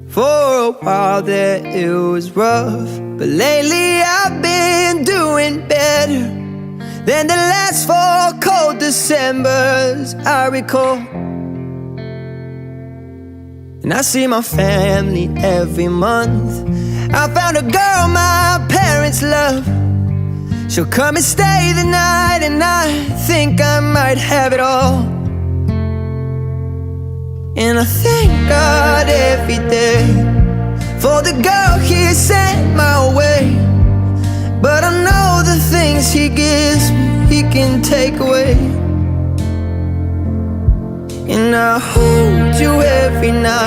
For a while there it was rough, but lately I've been doing better than the last 4 cold Decembers I recall. And I see my family every month. I found a girl my parents love. She'll come and stay the night, and I think I might have it all. And I thank God every day for the girl He sent my way. But I know the things He gives me, He can take away. And I hold you every night.